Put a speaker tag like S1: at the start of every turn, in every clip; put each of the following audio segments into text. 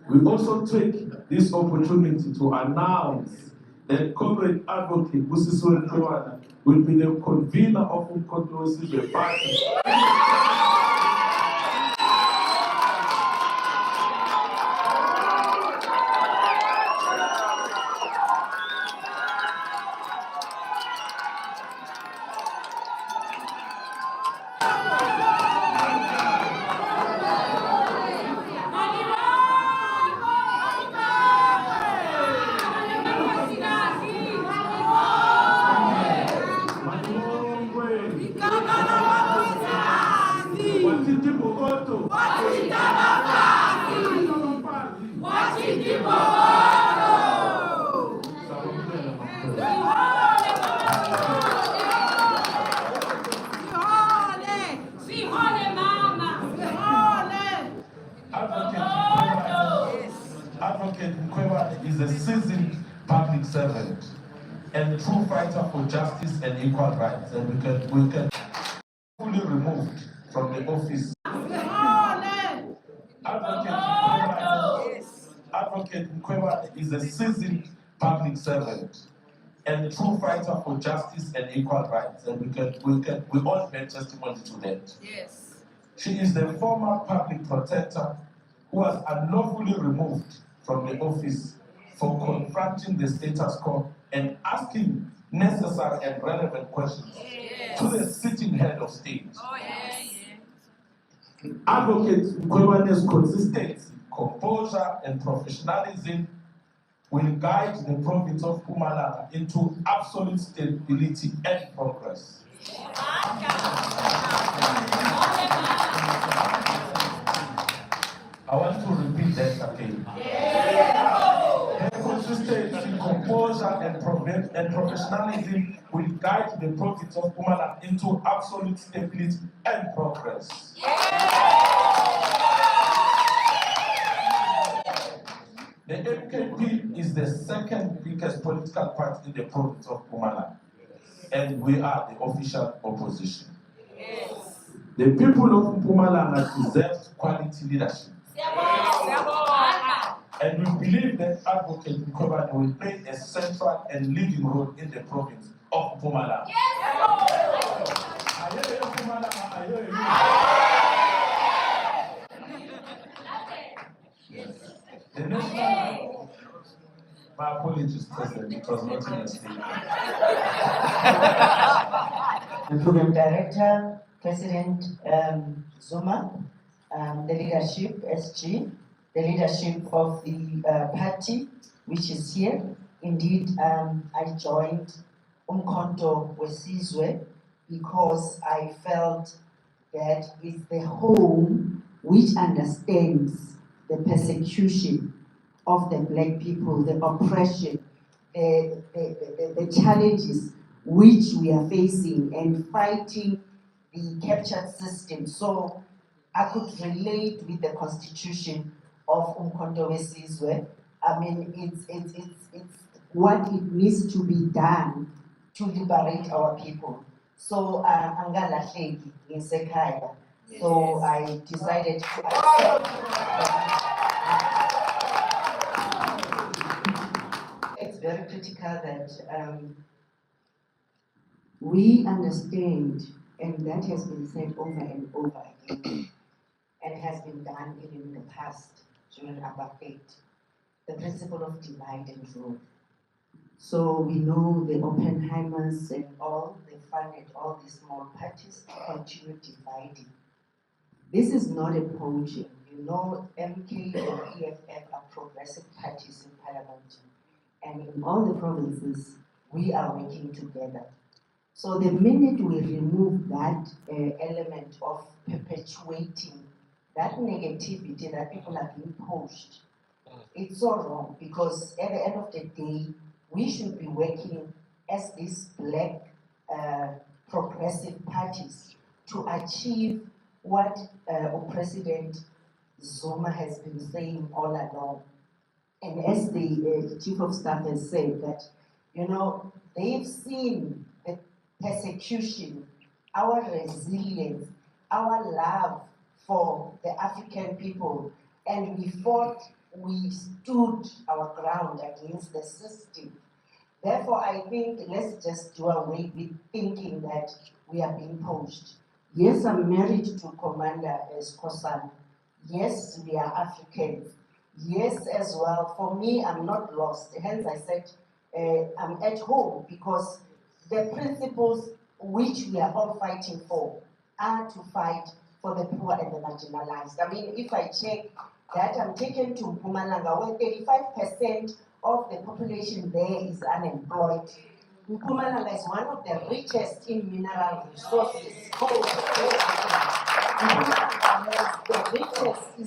S1: We also take this opportunity to announce that Comrade Advocate Busisiwe Mkhwebane will be the convener of Mkhwebane Party. Advocate Mkhwebane is a seasoned public servant and true fighter for justice and equal rights, and we can fully removed from the office. Advocate Mkhwebane is a seasoned public servant and true fighter for justice and equal rights, and we all bear testimony to that. Yes. She is the former public protector who was unlawfully removed from the office for confronting the status quo and asking necessary and relevant questions to the sitting head of state. Advocate Mkhwebane's consistency, composure, and professionalism will guide the province of Mpumalanga into absolute stability and progress. I want to repeat that again. Her consistency, composure, and professionalism will guide the province of Mpumalanga into absolute stability and progress. The MKP is the second biggest political party in the province of Mpumalanga, and we are the official opposition. The people of Mpumalanga deserve quality leadership. And we believe that Advocate Mkhwebane will play a central and leading role in the province of Mpumalanga. The national, my apologies, President, it was not in a statement.
S2: The Program Director, President Zuma, the leadership, SG, the leadership of the party, which is here. Indeed, I joined Mkhwebane because I felt that it's the home which understands the persecution of the black people, the oppression, the challenges which we are facing and fighting the captured system. So I could relate with the constitution of Mkhwebane. I mean, it's what it needs to be done to liberate our people. So angalahleki ngisekhaya. So I decided to accept. It's very critical that we understand, and that has been said over and over again, and has been done even in the past during apartheid, the principle of divide and rule. So we know the Oppenheimers and all, they funded all these small parties to continue dividing. This is not a poaching. You know, MK and EFF are progressive parties in parliament. And in all the provinces, we are working together. So the minute we remove that element of perpetuating that negativity that people are being pushed, it's so wrong, because at the end of the day, we should be working as these black progressive parties to achieve what President Zuma has been saying all along. And as the Chief of Staff has said, that, you know, they've seen the persecution, our resilience, our love for the African people, and we fought we stood our ground against the system. Therefore, I think let's just do away with thinking that we are being poached. Yes, I'm married to Commander Skosan. Yes, we are Africans. Yes, as well. For me, I'm not lost. Hence, I said I'm at home because the principles which we are all fighting for are to fight for the poor and the marginalized. I mean, if I check that I'm taken to Mpumalanga, where 35% of the population there is unemployed. Mpumalanga is one of the richest in mineral resources.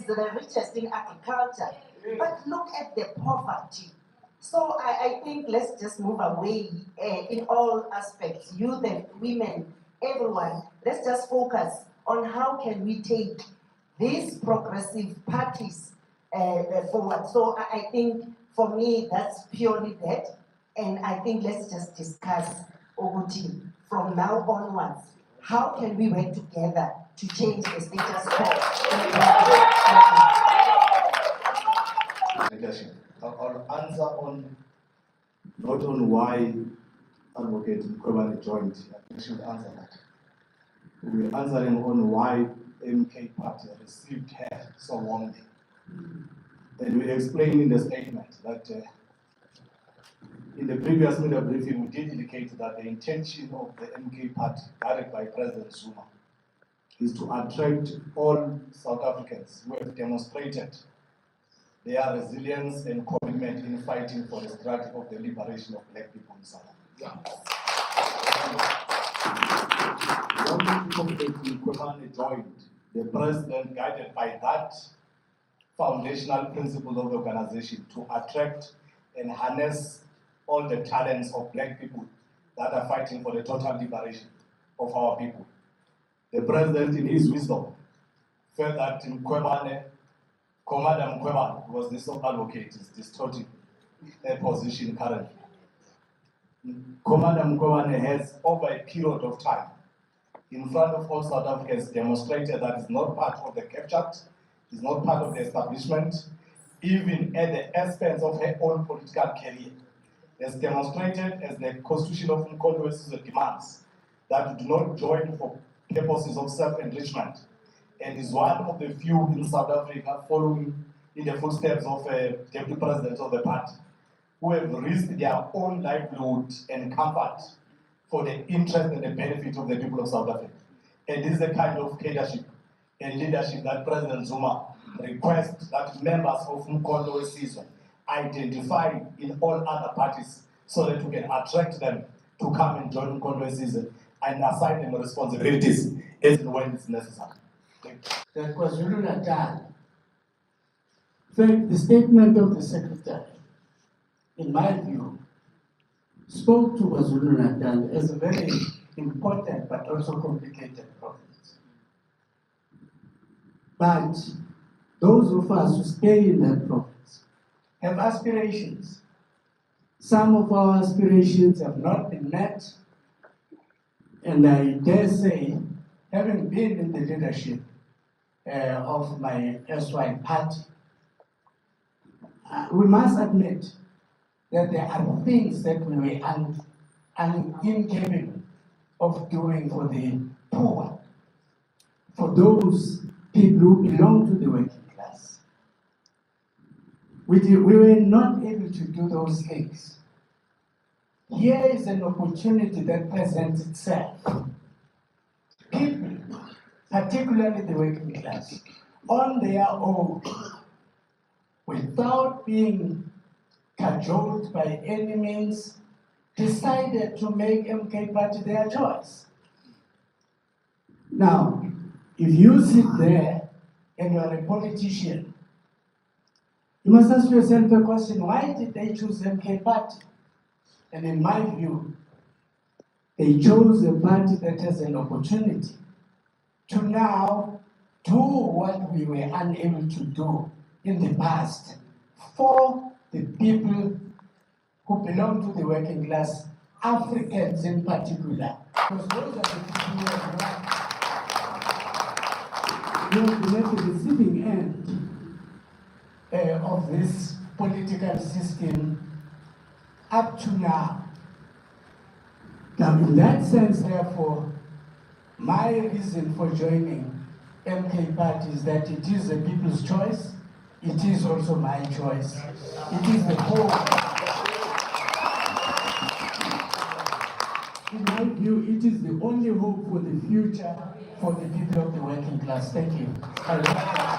S2: The richest in agriculture. But look at the poverty. So I think let's just move away in all aspects, youth and women, everyone. Let's just focus on how can we take these progressive parties forward. So I think for me that's purely that, and I think let's just discuss Oguti from now onwards. How can we work together to change the status quo?
S3: I'll answer on not on why Advocate Mkhwebane joined. I should answer that. We're answering on why MK Party received her so warmly. And we explained in the statement that in the previous media briefing, we did indicate that the intention of the MK Party, guided by President Zuma, is to attract all South Africans who have demonstrated their resilience and commitment in fighting for the struggle of the liberation of black people in South Africa. When Mkhwebane joined, the president, guided by that foundational principle of the organization to attract and harness all the talents of black people that are fighting for the total liberation of our people. The president, in his wisdom, felt that Mkhwebane, Commander Mkhwebane, was the sub-advocate, is distorting their position currently. Commander Mkhwebane has, over a period of time, in front of all South Africans, demonstrated that it's not part of the captured, it's not part of the establishment, even at the expense of her own political career. As demonstrated as the Constitution of Mkhwebane demands, that do not join for purposes of self-enrichment, and is one of the few in South Africa following in the footsteps of Deputy President of the party, who have risked their own livelihood and comfort for the interest and the benefit of the people of South Africa. And this is the kind of leadership and leadership that President Zuma requests that members of Mkhwebane identify in all other parties so that we can attract them to come and join Mkhwebane and assign them responsibilities as and when it's necessary.
S4: That was KwaZulu-Natal. The statement of the Secretary, in my view, spoke to KwaZulu-Natal as a very important but also complicated province. But those of us who stay in that province have aspirations. Some of our aspirations have not been met, and I dare say, having been in the leadership of my SY party, we must admit that there are things that we were incapable of doing for the poor, for those people who belong to the working class. We were not able to do those things. Here is an opportunity that presents itself. People, particularly the working class, on their own, without being cajoled by any means, decided to make MK Party their choice. Now, if you sit there and you are a politician, you must ask yourself a question: why did they choose MK Party? And in my view, they chose a party that has an opportunity to now do what we were unable to do in the past for the people who belong to the working class, Africans in particular. Because those are the people who have been at the receiving end of this political system up to now. Now, in that sense, therefore, my reason for joining MK Party is that it is the people's choice. It is also my choice. It is the hope. In my view, it is the only hope for the future for the people of the working class. Thank you.